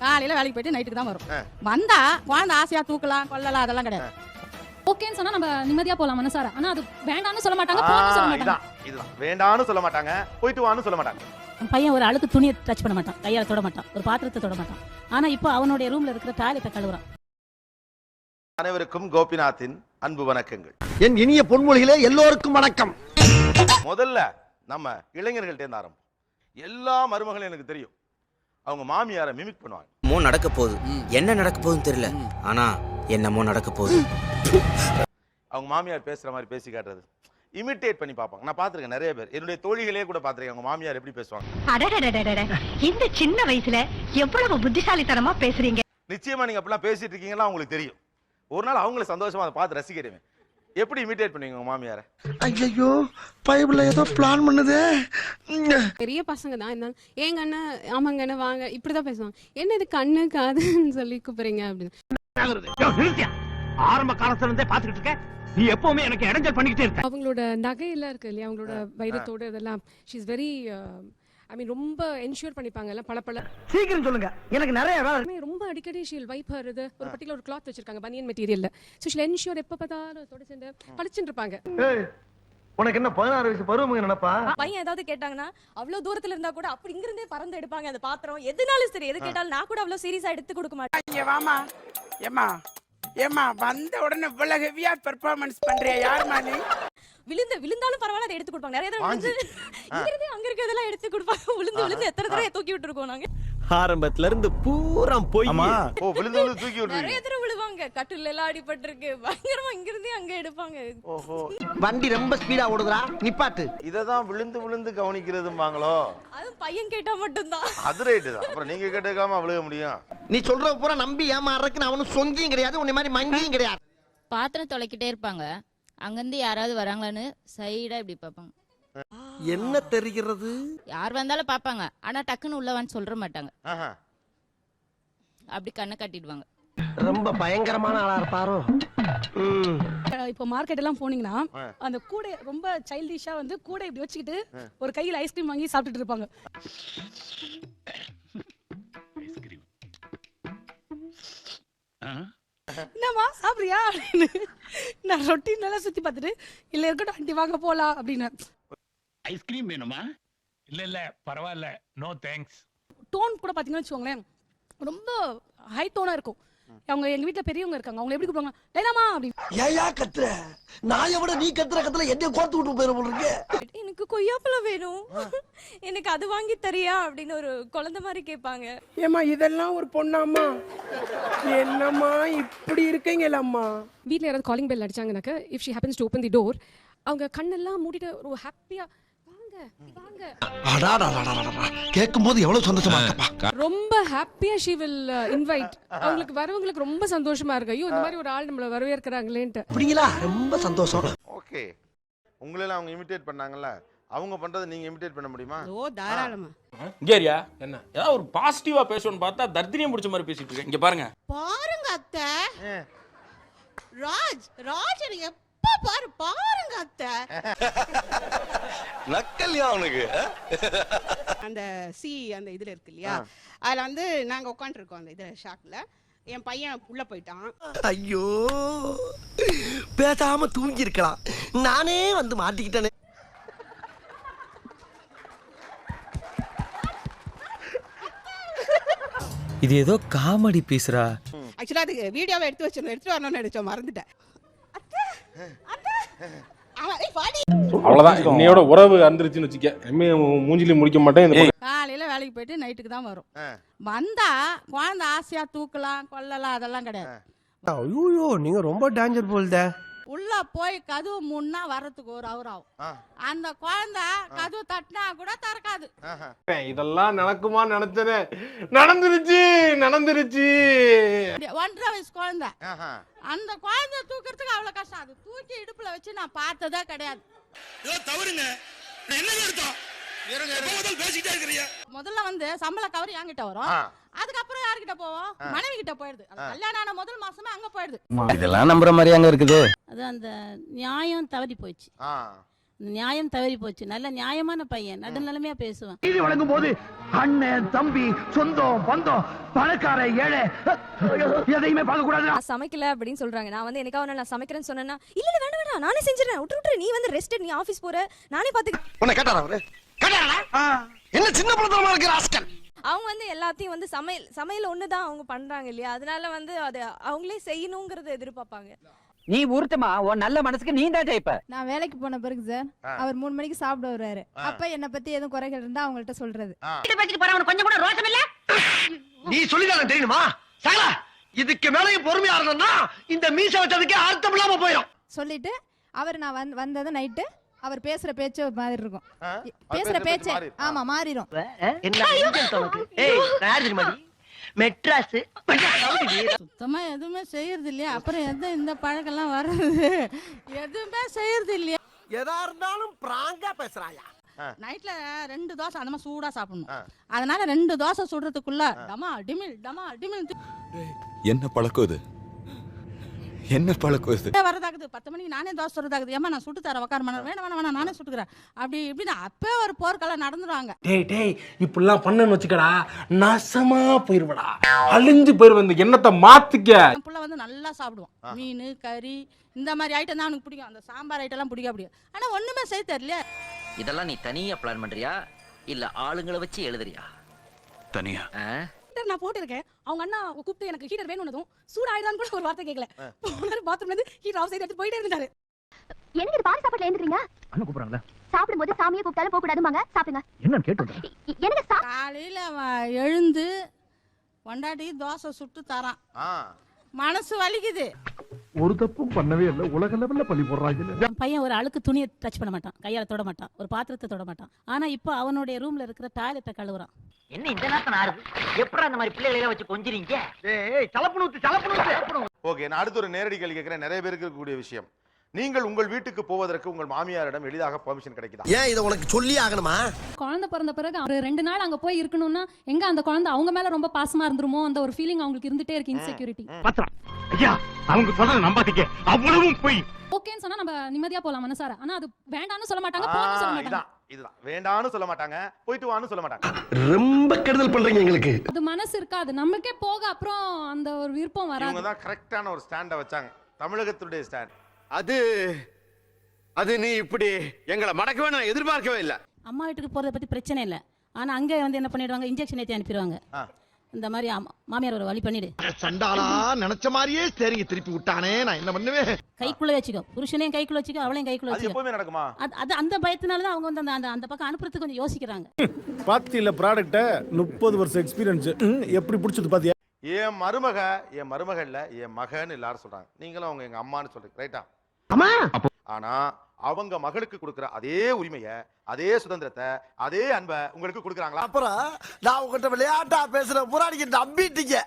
காலையில வேலைக்கு போயிட்டு நைட்டுக்கு தான் வரும். வந்தா குழந்தை ஆசையா தூக்கலாம் கொள்ளலாம் அதெல்லாம் கிடையாது. ஓகேன்னு சொன்னா நம்ம நிம்மதியா போலாம் மனசார. ஆனா அது வேண்டாம்னு சொல்ல மாட்டாங்க, போன்னு சொல்ல மாட்டாங்க. இதுதான் வேண்டாம்னு சொல்ல மாட்டாங்க, போயிட்டு வான்னு சொல்ல மாட்டாங்க. பையன் ஒரு அழுக்கு துணியை டச் பண்ண மாட்டான், கையால தொட மாட்டான், ஒரு பாத்திரத்தை தொட மாட்டான். ஆனா இப்போ அவனுடைய ரூம்ல இருக்கிற டாய்லெட்டை கழுவுறான். அனைவருக்கும் கோபிநாத்தின் அன்பு வணக்கங்கள். என் இனிய பொன்மொழிகளே எல்லோருக்கும் வணக்கம். முதல்ல நம்ம இளைஞர்கள்ட்ட இருந்து ஆரம்பம். எல்லா மருமகளும் எனக்கு தெரியும், அவங்க மாமியாரை மிமிக் பண்ணுவாங்க. என்னமோ நடக்க போகுது, என்ன நடக்க போகுதுன்னு தெரியல, ஆனா என்னமோ நடக்க போகுது. அவங்க மாமியார் பேசுற மாதிரி பேசி காட்டுறது, இமிட்டேட் பண்ணி பார்ப்பாங்க. நான் பார்த்திருக்கேன், நிறைய பேர் என்னுடைய தோழிகளே கூட பார்த்திருக்கேன் அவங்க மாமியார் எப்படி பேசுவாங்க. இந்த சின்ன வயசுல எவ்வளவு புத்திசாலித்தனமா பேசுறீங்க. நிச்சயமா நீங்க அப்படிலாம் பேசிட்டு இருக்கீங்களா உங்களுக்கு தெரியும். ஒரு நாள் அவங்களை சந்தோஷமா அதை பார்த்து ரசிக்கிறேன். எப்படி இமிட்டேட் பண்ணுவீங்க உங்க மாமியார? ஐயோ பைபிள்ல ஏதோ பிளான் பண்ணுதே. பெரிய பசங்க தான் இருந்தாலும் ஏங்க அண்ணன் ஆமாங்கண்ணே வாங்க இப்படிதான் பேசுவாங்க. என்ன இது கண்ணு காதுன்னு சொல்லி கூப்பிடுறீங்க அப்படின்னு. ஆரம்ப காலத்துல இருந்தே பாத்துக்கிட்டு இருக்க, நீ எப்பவுமே எனக்கு இடைஞ்சல் பண்ணிக்கிட்டே இருக்க. அவங்களோட நகையெல்லாம் இருக்கு இல்லையா, அவங்களோட வைரத்தோடு இதெல்லாம் ஷீ இஸ் வெரி ரொம்ப என்ஷூர் பண்ணிப்பாங்க எல்லாம் பல சீக்கிரம் சொல்லுங்க, எனக்கு நிறைய வேலை. ரொம்ப அடிக்கடி ஷீல் வைப் வருது. ஒரு பர்டிகுலர் ஒரு கிளாத் வச்சிருக்காங்க பனியன் மெட்டீரியல்ல. ஸோ ஷீல் என்ஷூர் எப்போ பார்த்தாலும் தொட சேர்ந்து பழிச்சுட்டு இருப்பாங்க. உனக்கு என்ன 16 வயசு பருவம் நினைப்பா? பையன் ஏதாவது கேட்டாங்கன்னா அவ்வளவு தூரத்துல இருந்தா கூட அப்படி இங்க இருந்தே பறந்து எடுப்பாங்க அந்த பாத்திரம். எதுனாலும் சரி, எது கேட்டாலும் நான் கூட அவ்வளவு சீரியஸா எடுத்து கொடுக்க மாட்டேன். வாமா ஏமா ஏமா வந்த உடனே இவ்வளவு ஹெவியா பெர்ஃபார்மன்ஸ் பண்றியா? யாருமா நீ? விழுந்தாலும் பரவாயில்ல, அதை எடுத்து கொடுப்பாங்க. நிறைய தடவை இங்கிருந்து அங்க இருக்கிறதெல்லாம் எடுத்து கொடுப்பாங்க. விழுந்து எத்தனை தடவை தூக்கி விட்டுருக்கோம் நாங்க. ஆரம்பத்துல இருந்து பூரா போய் விழுந்து தூக்கி விட்டுருவீங்க. நிறைய தடவை விழுவாங்க, கட்டில எல்லாம் அடிபட்டிருக்கு. பயங்கரமா இங்கிருந்தே அங்க எடுப்பாங்க. ஓஹோ, வண்டி ரொம்ப ஸ்பீடா ஓடுதுடா, நிப்பாட்டு. இததான் விழுந்து கவனிக்கிறதும்பாங்களோ? அதுவும் பையன் கேட்டா மட்டும்தான். அது ரைட்டு தான். அப்புறம் நீங்க கேட்டுக்காம விழுக முடியும்? நீ சொல்ற பூரா நம்பி ஏமாறதுக்கு அவனும் சொங்கியும் கிடையாது, உன்னை மாதிரி மங்கியும் கிடையாது. பாத்திரம் தொலைக்கிட்டே இருப்பாங்க, அங்கிருந்து யாராவது வராங்களான்னு சைடா இப்படி பார்ப்பாங்க. என்ன தெரிகிறது? யார் வந்தாலும் பார்ப்பாங்க, ஆனா டக்குன்னு உள்ளவான்னு சொல்ற மாட்டாங்க. அப்படி கண்ணை கட்டிடுவாங்க. ரொம்ப பயங்கரமான ஆளா இருப்பாரோ. இப்போ மார்க்கெட் எல்லாம் போனீங்கன்னா அந்த கூடை ரொம்ப சைல்டிஷா வந்து கூடை இப்படி வச்சுக்கிட்டு ஒரு கையில் ஐஸ்கிரீம் வாங்கி சாப்பிட்டுட்டு இருப்பாங்க. என்னம்மா சாப்பிடுறியா அப்படின்னு நான் ரொட்டீன் எல்லாம் சுத்தி பார்த்துட்டு இல்ல இருக்கட்டும் ஆண்டி வாங்க போலாம் அப்படின்னு. ஐஸ்கிரீம் வேணுமா? இல்ல பரவாயில்ல, நோ தேங்க்ஸ். டோன் கூட பாத்தீங்கன்னு வச்சுக்கோங்களேன், ரொம்ப ஹை டோனா இருக்கும். அவங்க எங்க வீட்டுல பெரியவங்க இருக்காங்க, அவங்க எப்படி கூப்பிடுவாங்க, லைலாமா அப்படின்னு. ஏயா கத்துற? நான் எவ்வளவு நீ கத்துற என்ன கோர்த்து விட்டு போயிட போல இருக்கு. எனக்கு கொய்யாப்பழம் வேணும், எனக்கு அது வாங்கி தரியா அப்படின்னு ஒரு குழந்தை மாதிரி கேட்பாங்க. ஏமா இதெல்லாம் ஒரு பொண்ணாமா? என்னம்மா இப்படி இருக்கீங்களம்மா? வீட்டில் யாராவது காலிங் பெல் அடிச்சாங்கனாக்க if she happens to open the door, அவங்க கண்ணெல்லாம் மூடிட்டு ஒரு ஹாப்பியா கேட்கும்போது எவ்வளவு சந்தோஷமா இருக்கப்பா. ரொம்ப ஹாப்பியா ஷி வில் இன்வைட். அவங்களுக்கு வரவங்களுக்கு ரொம்ப சந்தோஷமா இருக்கு, ஐயோ இந்த மாதிரி ஒரு ஆள் நம்மள வரவேற்கிறாங்களேன்ட்டு. அப்படிங்களா? ரொம்ப சந்தோஷம். ஓகே, உங்களெல்லாம் அவங்க இமிட்டேட் பண்ணாங்கல்ல, அவங்க பண்றதை நீங்க இமிட்டேட் பண்ண முடியுமா? ஓ தாராளமா. இங்கேரியா என்ன ஏதாவது ஒரு பாசிட்டிவா பேசணும்னு பார்த்தா தர்தினியம் பிடிச்ச மாதிரி பேசிட்டு இருக்கேன். இங்க பாருங்க பாருங்க அத்தை, ராஜ் நீங்க பாருங்க அத்தை. நக்கல்யா அவனுக்கு. அந்த அந்த இதுல இருக்கு இல்லையா, அதுல வந்து நாங்க உட்காந்துருக்கோம் அந்த இதுல ஷாக்ல. என் பையன் உள்ள போயிட்டான். ஐயோ பேசாம தூங்கி இருக்கலாம், நானே வந்து மாட்டிக்கிட்டேனே. இது ஏதோ காமெடி பீஸ்ரா. ஆக்சுவலா அது வீடியோவை எடுத்து வரணும்னு நினைச்சோம், மறந்துட்டேன். அவ்வளவுதான், இன்னையோட உறவு அந்திருச்சுன்னு வச்சுக்க. மூஞ்சில முடிக்க மாட்டேன். காலையில வேலைக்கு போயிட்டு நைட்டுக்கு தான் வரும். வந்தா குழந்தை ஆசையா தூக்கலாம் கொள்ளலாம் அதெல்லாம் கிடையாது. ஐயோ நீங்க ரொம்ப டேஞ்சர் போல்தே. உள்ள போய் கதவு முன்னா வர்றதுக்கு ஒரு அவர் ஆகும். அந்த குழந்தை கதவு தட்டினா கூட திறக்காது. இதெல்லாம் நடக்குமா நினைச்சனே, நடந்துருச்சு. 1.5 வயசு குழந்தை, அந்த குழந்தை தூக்கிறதுக்கு அவ்வளவு கஷ்டம். அது தூக்கி இடுப்புல வச்சு நான் பார்த்ததே கிடையாது. முதல்ல வந்து சம்பள கவர் என்கிட்ட வரும், அதுக்கப்புறம் யார்கிட்ட போவோம், மனைவி கிட்ட போயிடுது. கல்யாணம் ஆன முதல் மாசமே அங்க போயிடுது. இதெல்லாம் நம்புற மாதிரி அங்க இருக்குது. அது அந்த நியாயம் தவறி போயிடுச்சு. நியாயம் தவறி போச்சு. நல்ல நியாயமான பையன், நடுநிலைமையா பேசுவான். நீதி வழங்கும் போது அண்ணன் தம்பி சொந்தம் பந்தம் பணக்கார ஏழை எதையுமே பார்க்க கூடாது. நான் சமைக்கல அப்படின்னு சொல்றாங்க. நான் வந்து என்னைக்காவது நான் சமைக்கிறேன்னு சொன்னேன்னா இல்ல இல்ல வேண்டாம் வேண்டாம் நானே செஞ்சிடறேன், விட்டு நீ வந்து ரெஸ்ட், நீ ஆபீஸ் போற, நானே பாத்துக்க. உன்னை கேட்டாரா அவரு? கேட்டாரா? என்ன சின்ன பழத்தனமா இருக்கிற ஆஸ்கல். அவங்க வந்து எல்லாத்தையும் வந்து சமையல் ஒண்ணுதான் அவங்க பண்றாங்க இல்லையா, அதனால வந்து அது அவங்களே செய்யணுங்கிறத எதிர்பார்ப்பாங்க. நீ உருட்டுமா, உன் நல்ல மனசுக்கு நீ தான் ஜெயிப்ப. நான் வேலைக்கு போன பிறகு சார் அவர் 3 மணிக்கு சாப்பிட வருவாரு. அப்ப என்ன பத்தி எதுவும் குறைகள் இருந்தா அவங்கள்ட்ட சொல்றது. கொஞ்சம் கூட ரோஷம் இல்ல. நீ சொல்லிதானே தெரியுமா சகல, இதுக்கு மேலையும் பொறுமையா இருந்தோம்னா இந்த மீச வச்சதுக்கே அர்த்தம் இல்லாம போயிடும் சொல்லிட்டு அவர் நான் வந்தது நைட்டு அவர் பேசுற பேச்சு ஒரு மாதிரி இருக்கும். பேசுற பேச்சு ஆமா மாறிடும். மெட்ராஸ் சுத்தமா எதுவுமே செய்யறது இல்லையா, அப்புறம் இந்த பழக்கெல்லாம் வர்றது எதுவுமே செய்யறது இல்லையா. எதா இருந்தாலும் பிராங்கா பேசுறாயா. நைட்ல 2 தோசை அந்த மாதிரி சூடா சாப்பிடணும். அதனால 2 தோசை சுடுறதுக்குள்ள டமா டிமில் என்ன பழக்கம் இது? என்ன பழக்கம் இது? வரதாகுது 10 மணிக்கு நானே தோசை சுடுறதாகுது. ஏமா நான் சுட்டு தரேன், உட்கார வேணாம் நானே சுட்டுக்கிறேன் அப்படி இப்படின்னு அப்பே ஒரு போர்க்கெல்லாம் நடந்துருவாங்க. டேய் இப்படிலாம் பண்ணன்னு வச்சுக்கடா, நாசமா போயிருவடா, அழிஞ்சு போயிருவ. இந்த எண்ணத்தை மாத்திக்க. என் புள்ள வந்து நல்லா சாப்பிடுவான். மீன் கறி இந்த மாதிரி ஐட்டம் தான் அவனுக்கு பிடிக்கும். அந்த சாம்பார் ஐட்டம் எல்லாம் பிடிக்கும். ஆனா ஒண்ணுமே செய்ய தெரியல. இதெல்லாம் நீ தனியா பிளான் பண்றியா இல்ல ஆளுங்களை வச்சு எழுதுறியா? தனியா. நான் போட்டிருக்கேன். அவங்க அண்ணா கூப்பிட்டு எனக்கு ஹீட்டர் வேணும்னதும் சூடாயிடான்னு கூட ஒரு வார்த்தை கேட்கல. பாத்ரூம்ல இருந்து ஹீட்டர் ஆஃப் சைடு எடுத்து போயிட்டே இருந்தாரு. எனக்கு இது பாரு சாப்பாட்டுல ஏந்துறீங்க. அண்ணா கூப்பிடுறாங்களா? சாப்பிடும்போது சாமியை கூப்பிட்டாலும் போக கூடாதுமாங்க. சாப்பிடுங்க. என்னன்னு கேட்டு எனக்கு காலையில எழுந்து கொண்டாடி தோசை சுட்டு தரான். மனசு வலிக்குது. ஒரு தப்பும் பண்ணவே இல்லை, உலக லெவல்ல பழி போடுறாங்க. என் பையன் ஒரு அழுக்கு துணியை டச் பண்ண மாட்டான், கையால தொட மாட்டான், ஒரு பாத்திரத்தை தொட மாட்டான். ஆனா இப்போ அவனுடைய ரூம்ல இருக்கிற டாய்லெட்டை கழுவுறான். என்ன இந்த நேரத்துல ஆறுது? எப்படா அந்த மாதிரி பிள்ளைகளை வச்சு கொஞ்சிரீங்க? ஏய் சலப்பணும். ஓகே, நான் அடுத்து ஒரு நேரடி கேள்வி கேட்கிறேன். நிறைய பேருக்கு இருக்கக்கூடிய விஷயம், நீங்கள் உங்கள் வீட்டுக்கு போவதற்கு உங்கள் மாமியாரிடம் எளிதாக பெர்மிஷன் கிடைக்குதா? ஏன் இதை உனக்கு சொல்லி ஆகணுமா? குழந்தை பிறந்த பிறகு ஒரு 2 நாள் அங்க போய் இருக்கணும்னா எங்க அந்த குழந்தை அவங்க மேல ரொம்ப பாசமா இருந்துருமோ அந்த ஒரு ஃபீலிங் அவங்களுக்கு இருந்துட்டே இருக்கு. இன்செக்யூரிட்டி. ஐயா அவங்க சொல்றத நம்பாதீங்க, அவ்வளவும் போய். ஓகேன்னு சொன்னா நம்ம நிம்மதியா போலாம் மனசார. ஆனா அது வேண்டாம்னு சொல்ல மாட்டாங்க, போன்னு சொல்ல மாட்டாங்க. இதுதான் வேண்டான்னு சொல்ல மாட்டாங்க, போயிட்டு வான்னு சொல்ல மாட்டாங்க. ரொம்ப கெடுதல் பண்றீங்க எங்களுக்கு. அது மனசு இருக்காது நமக்கே போக, அப்புறம் அந்த ஒரு விருப்பம் வராது. இவங்க தான் கரெக்டான ஒரு ஸ்டாண்ட வச்சாங்க, தமிழகத்துடைய ஸ்டாண்ட். அது நீ இப்படி எங்களை மடக்கவே நான் எதிர்பார்க்கவே இல்லை. அம்மா வீட்டுக்கு போறத பத்தி பிரச்சனை இல்லை. ஆனா அங்க வந்து என்ன பண்ணிடுவாங்க, இன்ஜெக்ஷன் ஏற்றி அனுப்பிடுவாங்க. இந்த மாதிரி மாமியார் ஒரு வழி பண்ணிடு. சண்டாளா நினைச்ச மாதிரியே சரிங்க திருப்பி விட்டானே, நான் என்ன பண்ணுவேன்? கைக்குள்ள வச்சுக்கோ, புருஷனையும் கைக்குள்ள வச்சுக்கோ, அவளையும் கைக்குள்ள அது வச்சுக்கோ. எப்பவுமே நடக்குமா? அது அந்த பயத்தினாலதான் அவங்க வந்து அந்த பக்கம் அனுப்புறதுக்கு கொஞ்சம் யோசிக்கிறாங்க. பாத்தியில ப்ராடக்ட்ட 30 வருஷம் எக்ஸ்பீரியன்ஸ் எப்படி பிடிச்சது பாத்தியா? என் மருமக இல்ல, என் மகன் எல்லாரும் சொல்றாங்க. நீங்களும் அவங்க எங்க அம்மான்னு சொல்றீங்க, ரைட்டா? ஆனா அவங்க மகளுக்கு கொடுக்கிற அதே உரிமைய, அதே சுதந்திரத்தை, அதே அன்பை உங்களுக்கு கொடுக்கறாங்களா? அப்புறம் நான் உங்ககிட்ட விளையாட்டா பேசுற புராணிக்கு நம்பிட்டீங்க.